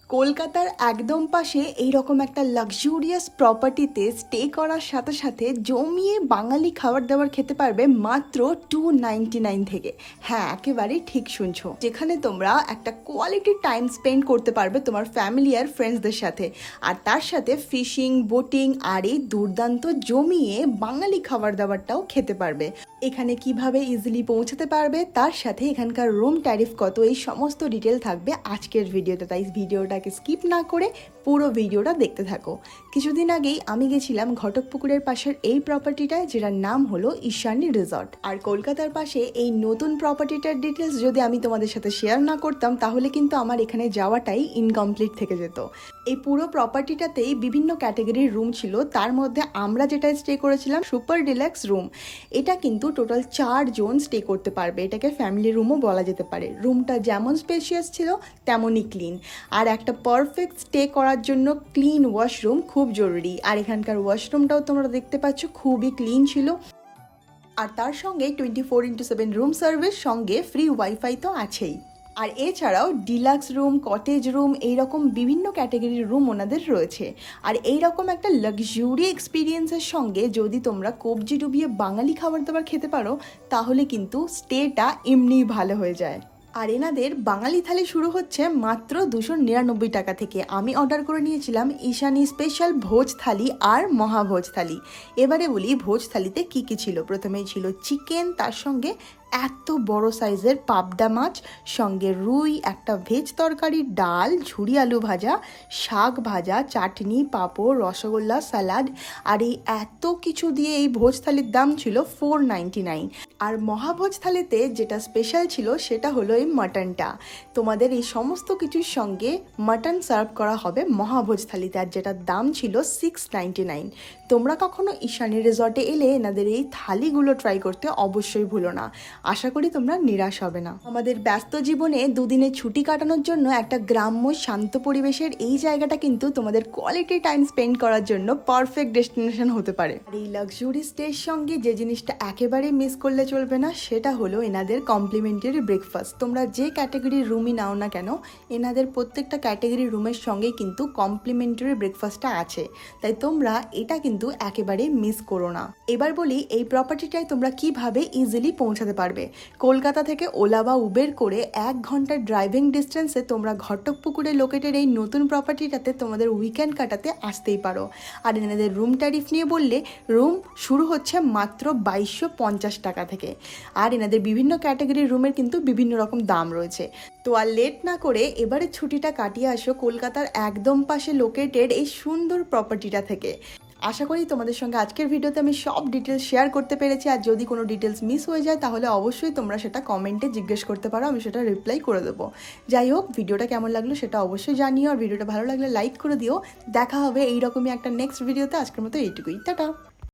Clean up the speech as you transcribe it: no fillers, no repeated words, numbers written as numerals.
কলকাতার একদম পাশে এইরকম একটা লাক্সুরিয়াস প্রপার্টিতে স্টে করার সাথে সাথে জমিয়ে বাঙালি খাবার দাবার খেতে পারবে মাত্র 299 থেকে। হ্যাঁ, একেবারেই ঠিক শুনছো, যেখানে তোমরা একটা কোয়ালিটি টাইম স্পেন্ড করতে পারবে তোমার ফ্যামিলি আর ফ্রেন্ডসদের সাথে, আর তার সাথে ফিশিং, বোটিং আর এই দুর্দান্ত জমিয়ে বাঙালি খাবার দাবারটাও খেতে পারবে। এখানে কিভাবে ইজিলি পৌঁছাতে পারবে, তার সাথে এখানকার রুম ট্যারিফ কত, এই সমস্ত ডিটেল থাকবে আজকের ভিডিওতে। তাই ভিডিওটাকে স্কিপ না করে পুরো ভিডিওটা দেখতে থাকো। কিছুদিন আগেই আমি গেছিলাম ঘটকপুকুরের পাশের এই প্রপার্টিটায়, যেটার নাম হলো ঈশানী রিসর্ট। আর কলকাতার পাশে এই নতুন প্রপার্টিটার ডিটেলস যদি আমি তোমাদের সাথে শেয়ার না করতাম তাহলে কিন্তু আমার এখানে যাওয়াটাই ইনকমপ্লিট থেকে যেত। এই পুরো প্রপার্টিটাতেই বিভিন্ন ক্যাটাগরির রুম ছিল, তার মধ্যে আমরা যেটা স্টে করেছিলাম সুপার ডিলাক্স রুম। এটা কিন্তু টোটাল 4 জন স্টে করতে পারবে, এটাকে ফ্যামিলি রুমও বলা যেতে পারে। রুমটা যেমন স্পেশিয়াস ছিল তেমনই ক্লিন, আর একটা পারফেক্ট স্টে করার জন্য ক্লিন ওয়াশরুম খুব জরুরি। আর এখানকার ওয়াশরুমটাও তোমরা দেখতে পাচ্ছ খুবই ক্লিন ছিল। আর তার সঙ্গে 24x7 রুম সার্ভিস, সঙ্গে ফ্রি ওয়াইফাই তো আছেই। আর এছাড়াও ডিলাক্স রুম, কটেজ রুম, এইরকম বিভিন্ন ক্যাটাগরির রুম ওনাদের রয়েছে। আর এইরকম একটা লাক্সুরি এক্সপিরিয়েন্সের সঙ্গে যদি তোমরা কবজি ডুবিয়ে বাঙালি খাবার দাবার খেতে পারো তাহলে কিন্তু স্টেটা এমনিই ভালো হয়ে যায়। আর এনাদের বাঙালি থালি শুরু হচ্ছে মাত্র 299 টাকা থেকে। আমি অর্ডার করে নিয়েছিলাম ঈশানী স্পেশাল ভোজ থালি আর মহাভোজ থালি। এবারে বলি ভোজ থালিতে কী কী ছিল। প্রথমেই ছিল চিকেন, তার সঙ্গে এত বড় সাইজের পাবদা মাছ, সঙ্গে রুই, একটা ভেজ তরকারি, ডাল, ঝুরি আলু ভাজা, শাক ভাজা, চাটনি, পাঁপড়, রসগোল্লা, স্যালাড। আর এই এত কিছু দিয়ে এই ভোজ থালির দাম ছিল 499। আর মহাভোজ থালিতে যেটা স্পেশাল ছিল সেটা হলো এই মাটনটা। তোমাদের এই সমস্ত কিছুর সঙ্গে মাটন সার্ভ করা হবে মহাভোজ থালিতে, আর যেটার দাম ছিল 699। তোমরা কখনো ঈশানী রিসর্টে এলে এনাদের এই থালিগুলো ট্রাই করতে অবশ্যই ভুলো না। আশা করি তোমরা নিরাশ হবে না। আমাদের ব্যস্ত জীবনে দুদিনের ছুটি কাটানোর জন্য একটা গ্রাম্য শান্ত পরিবেশের এই জায়গাটা কিন্তু তোমাদের কোয়ালিটি টাইম স্পেন্ড করার জন্য পারফেক্ট ডেস্টিনেশন হতে পারে। আর এই লাক্সুরি স্টের সঙ্গে যে জিনিসটা একেবারেই মিস করলে চলবে না সেটা হলো এনাদের কমপ্লিমেন্টারি ব্রেকফাস্ট। তোমরা যে ক্যাটাগরির রুমই নাও না কেন, এনাদের প্রত্যেকটা ক্যাটাগরি রুমের সঙ্গে কিন্তু কমপ্লিমেন্টারি ব্রেকফাস্টটা আছে। তাই তোমরা এটা কিন্তু একেবারেই মিস করো না। এবার বলি এই প্রপার্টিটায় তোমরা কিভাবে ইজিলি পৌঁছাতে পারবে। কলকাতা থেকে ওলা বা উবের করে 1 ঘন্টার ড্রাইভিং ডিস্টেন্সে তোমরা ঘটকপুকুরে লোকেটেড এই নতুন প্রপার্টিটাতে তোমাদের উইকেন্ড কাটাতে আসতেই পারো। আর এনাদের রুম ট্যারিফ নিয়ে বললে রুম শুরু হচ্ছে মাত্র 2250 টাকা থেকে। আর এনাদের বিভিন্ন ক্যাটাগরির রুমের কিন্তু বিভিন্ন রকম দাম রয়েছে। তো আর লেট না করে এবারে ছুটিটা কাটিয়ে আসো কলকাতার একদম পাশে লোকেটেড এই সুন্দর প্রপার্টিটা থেকে। আশা করি তোমাদের সঙ্গে আজকের ভিডিওতে আমি সব ডিটেলস শেয়ার করতে পেরেছি। আর যদি কোনো ডিটেলস মিস হয়ে যায় তাহলে অবশ্যই তোমরা সেটা কমেন্টে জিজ্ঞেস করতে পারো, আমি সেটা রিপ্লাই করে দেবো। যাই হোক, ভিডিওটা কেমন লাগলো সেটা অবশ্যই জানিও, আর ভিডিওটা ভালো লাগলে লাইক করে দিও। দেখা হবে এইরকমই একটা নেক্সট ভিডিওতে। আজকের মতো এইটুকুই, টাটা।